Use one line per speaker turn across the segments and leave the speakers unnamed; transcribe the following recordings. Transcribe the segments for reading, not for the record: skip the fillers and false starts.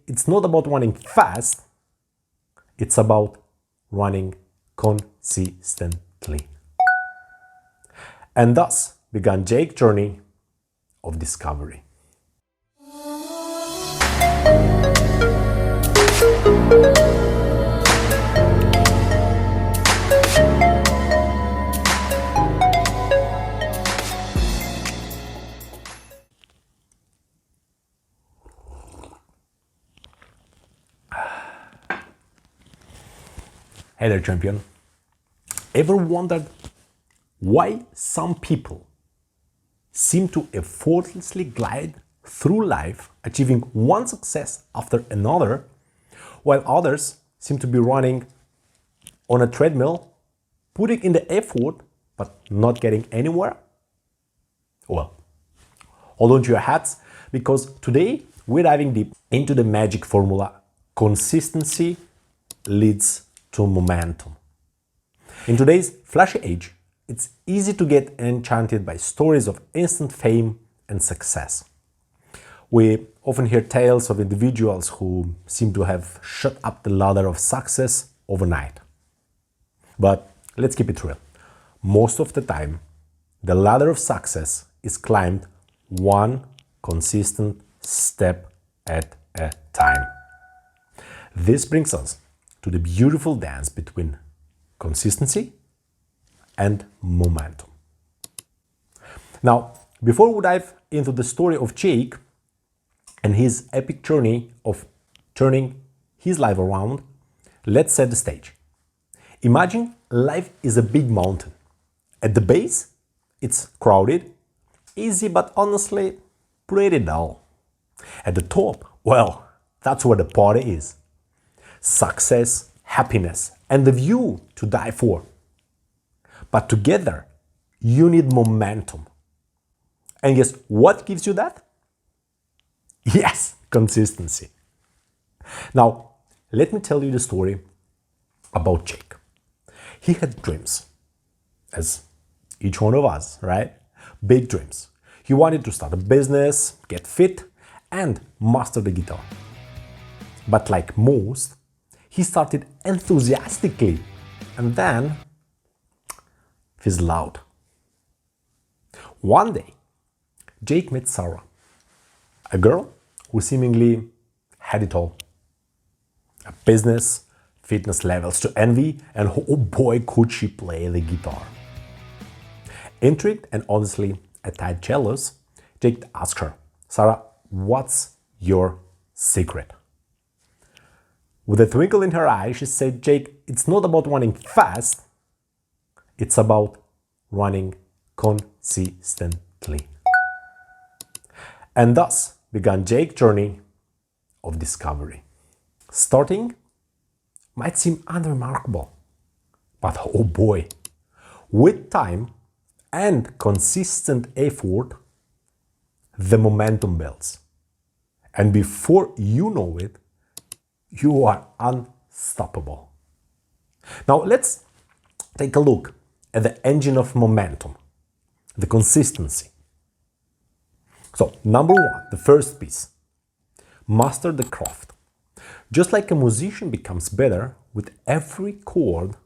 it's not about running fast, it's about running consistently. And thus began Jake's journey of discovery. Hey there, champion. Ever wondered why some people seem to effortlessly glide through life, achieving one success after another, while others seem to be running on a treadmill, putting in the effort, but not getting anywhere? Well, hold on to your hats, because today we're diving deep into the magic formula: consistency leads to momentum. In today's flashy age, it's easy to get enchanted by stories of instant fame and success. We often hear tales of individuals who seem to have shot up the ladder of success overnight. But let's keep it real. Most of the time, the ladder of success is climbed one consistent step at a time. This brings us to the beautiful dance between consistency and momentum. Now, before we dive into the story of Jake and his epic journey of turning his life around, let's set the stage. Imagine life is a big mountain. At the base, it's crowded, easy, but honestly, pretty dull. At the top, well, that's where the party is. Success, happiness, and the view to die for. But together, you need momentum. And guess what gives you that? Yes, consistency. Now, let me tell you the story about Jake. He had dreams, as each one of us, right? Big dreams. He wanted to start a business, get fit, and master the guitar. But like most, he started enthusiastically and then fizzled out. One day, Jake met Sarah, a girl who seemingly had it all. A business, fitness levels to envy, and oh boy could she play the guitar. Intrigued and honestly a tad jealous, Jake asked her, "Sarah, what's your secret?" With a twinkle in her eye, she said, "Jake, it's not about running fast, it's about running consistently." And thus began Jake's journey of discovery. Starting might seem unremarkable, but oh boy, with time and consistent effort, the momentum builds. And before you know it, you are unstoppable. Now let's take a look at the engine of momentum, the consistency. So, number one, the first piece, master the craft. Just like a musician becomes better with every chord,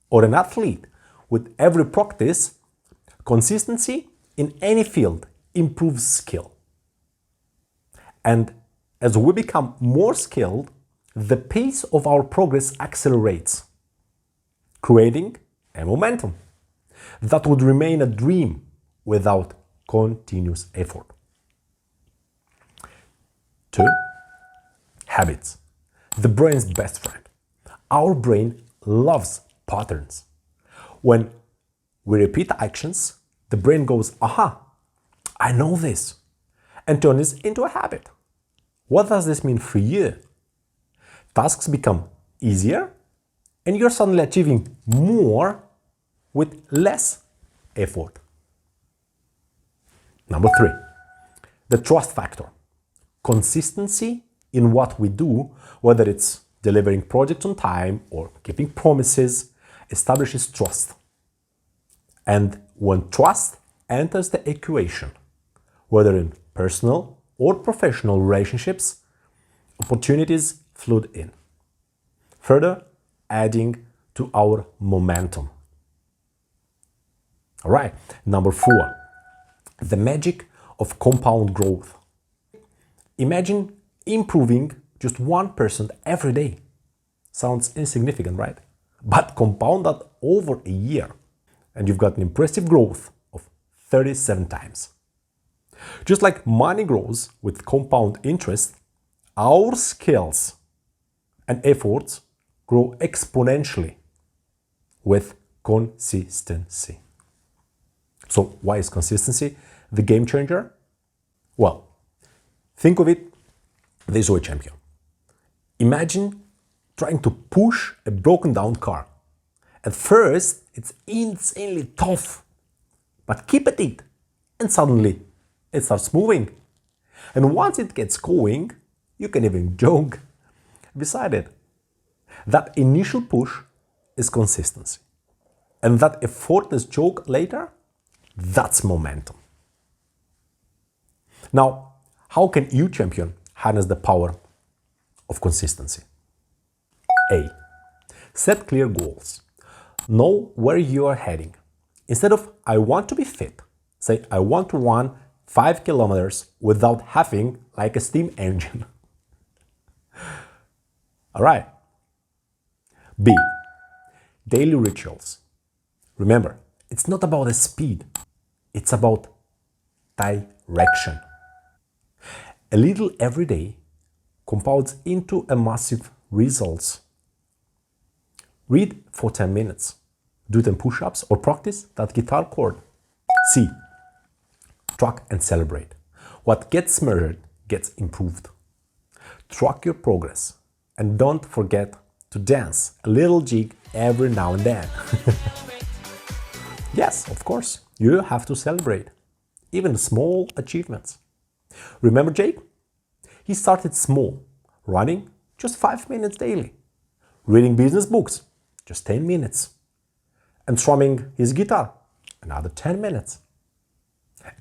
or an athlete with every practice, consistency in any field improves skill. And as we become more skilled, the pace of our progress accelerates, creating a momentum that would remain a dream without continuous effort. 2. Habits. The brain's best friend. Our brain loves patterns. When we repeat actions, the brain goes, "Aha, I know this," and turns it into a habit. What does this mean for you? Tasks become easier, and you're suddenly achieving more with less effort. Number 3, the trust factor. Consistency in what we do, whether it's delivering projects on time or keeping promises, establishes trust. And when trust enters the equation, whether in personal or professional relationships, opportunities flood in, further adding to our momentum. All right, number 4, the magic of compound growth. Imagine improving just 1% every day. Sounds insignificant, right? But compound that over a year, and you've got an impressive growth of 37 times. Just like money grows with compound interest, our skills and efforts grow exponentially with consistency. So why is consistency the game changer? Well, think of it this way, champion. Imagine trying to push a broken down car. At first, it's insanely tough, but keep at it, and suddenly it starts moving. And once it gets going, you can even jog beside it. That initial push is consistency. And that effortless jog later, that's momentum. Now, how can you, champion, harness the power of consistency? A. Set clear goals. Know where you are heading. Instead of I want to be fit, say I want to run 5 kilometers without huffing like a steam engine. All right. B. Daily rituals. Remember, it's not about the speed, it's about direction. A little every day compounds into a massive results. Read for 10 minutes. Do 10 push-ups or practice that guitar chord. C. Track and celebrate. What gets measured gets improved. Track your progress and don't forget to dance a little jig every now and then. Yes, of course, you have to celebrate even small achievements. Remember Jake? He started small, running just 5 minutes daily, reading business books just 10 minutes, and strumming his guitar another 10 minutes.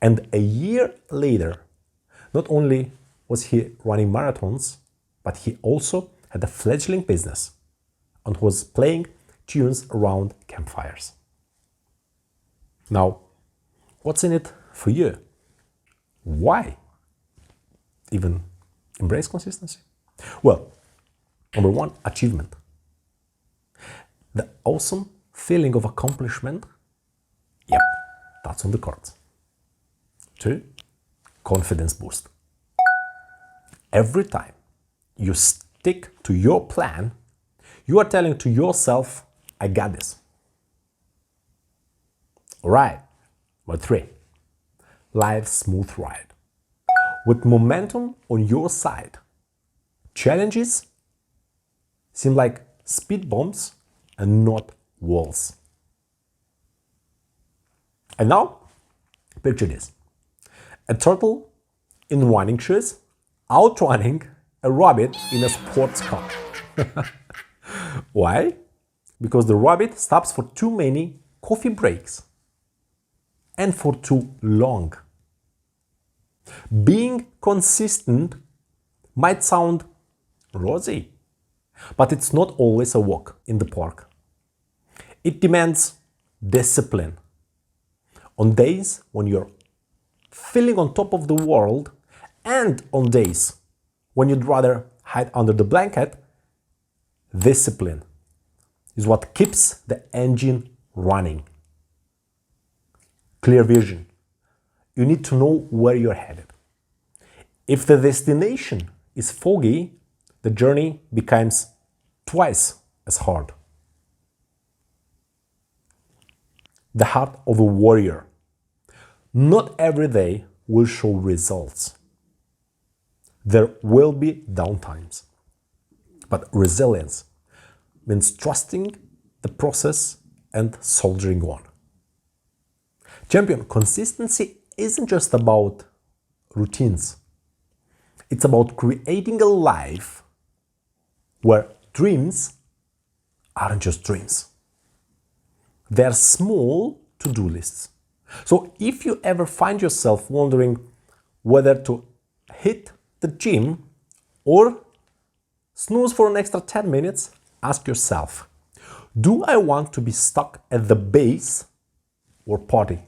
And a year later, not only was he running marathons, but he also had a fledgling business and was playing tunes around campfires. Now, what's in it for you? Why even embrace consistency? Well, number 1, achievement. The awesome feeling of accomplishment, yep, that's on the cards. 2, confidence boost. Every time you stick to your plan, you are telling to yourself, I got this. All right, number 3, life's smooth ride. With momentum on your side, challenges seem like speed bumps and not walls. And now, picture this. A turtle in running shoes outrunning a rabbit in a sports car. Why? Because the rabbit stops for too many coffee breaks and for too long. Being consistent might sound rosy, but it's not always a walk in the park. It demands discipline. On days when you're feeling on top of the world and on days when you'd rather hide under the blanket, discipline is what keeps the engine running. Clear vision. You need to know where you're headed. If the destination is foggy, the journey becomes twice as hard. The heart of a warrior. Not every day will show results. There will be downtimes. But resilience means trusting the process and soldiering on. Champion, consistency isn't just about routines. It's about creating a life where dreams aren't just dreams. They're small to-do lists. So if you ever find yourself wondering whether to hit the gym or snooze for an extra 10 minutes, ask yourself, do I want to be stuck at the base or party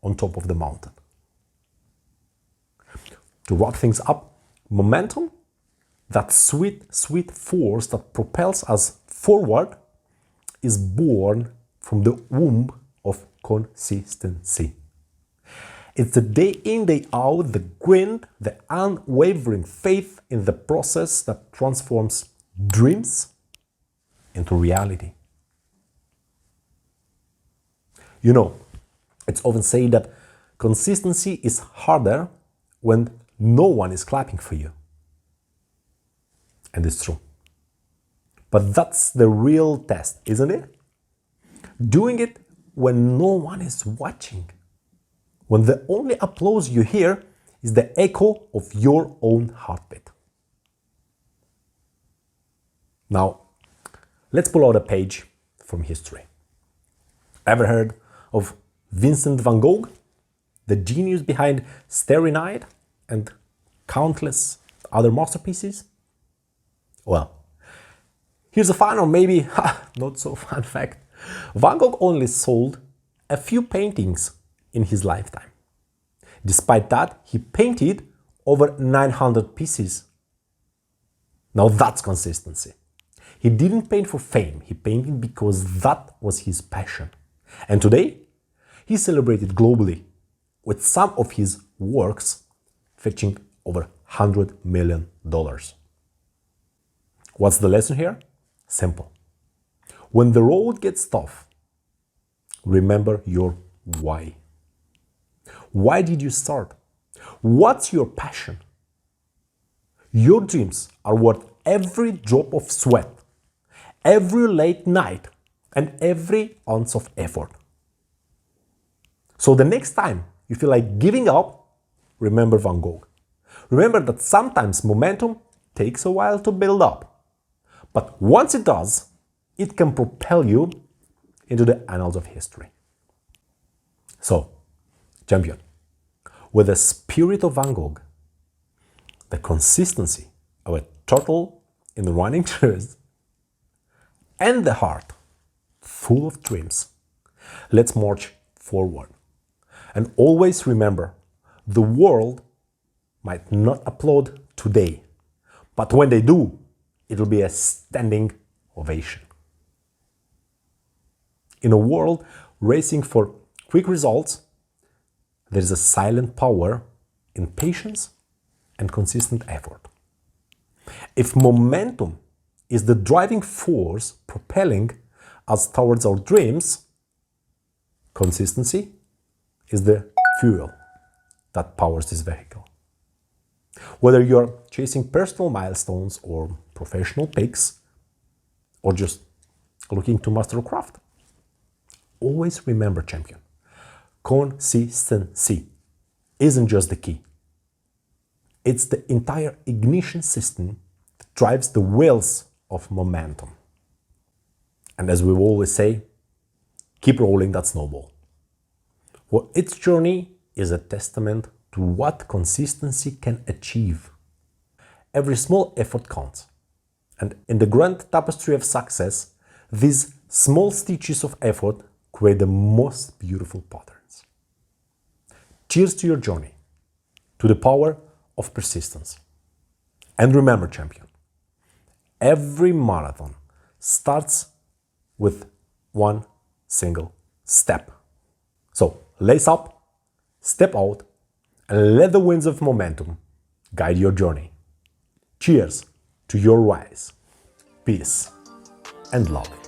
on top of the mountain? To wrap things up, momentum, that sweet, sweet force that propels us forward, is born from the womb of consistency. It's the day in, day out, the grind, the unwavering faith in the process that transforms dreams into reality. You know, it's often said that consistency is harder when no one is clapping for you. And it's true. But that's the real test, isn't it? Doing it when no one is watching. When the only applause you hear is the echo of your own heartbeat. Now, let's pull out a page from history. Ever heard of Vincent van Gogh, the genius behind Starry Night and countless other masterpieces? Well, here's a fun or maybe not so fun fact. Van Gogh only sold a few paintings in his lifetime. Despite that, he painted over 900 pieces. Now that's consistency. He didn't paint for fame, he painted because that was his passion. And today, he's celebrated globally, with some of his works fetching over $100 million. What's the lesson here? Simple. When the road gets tough, remember your why. Why did you start? What's your passion? Your dreams are worth every drop of sweat, every late night, and every ounce of effort. So the next time you feel like giving up, remember Van Gogh. Remember that sometimes momentum takes a while to build up. But once it does, it can propel you into the annals of history. So, champion, with the spirit of Van Gogh, the consistency of a turtle in the running shoes, and the heart full of dreams, let's march forward. And always remember, the world might not applaud today, but when they do, it will be a standing ovation. In a world racing for quick results, there is a silent power in patience and consistent effort. If momentum is the driving force propelling us towards our dreams, consistency is the fuel that powers this vehicle. Whether you're chasing personal milestones or professional peaks, or just looking to master a craft, always remember, champion, consistency isn't just the key. It's the entire ignition system that drives the wheels of momentum. And as we always say, keep rolling that snowball. For its journey is a testament to what consistency can achieve. Every small effort counts. And in the grand tapestry of success, these small stitches of effort create the most beautiful patterns. Cheers to your journey, to the power of persistence. And remember, champion, every marathon starts with one single step. So lace up, step out, and let the winds of momentum guide your journey. Cheers to your rise, peace, and love.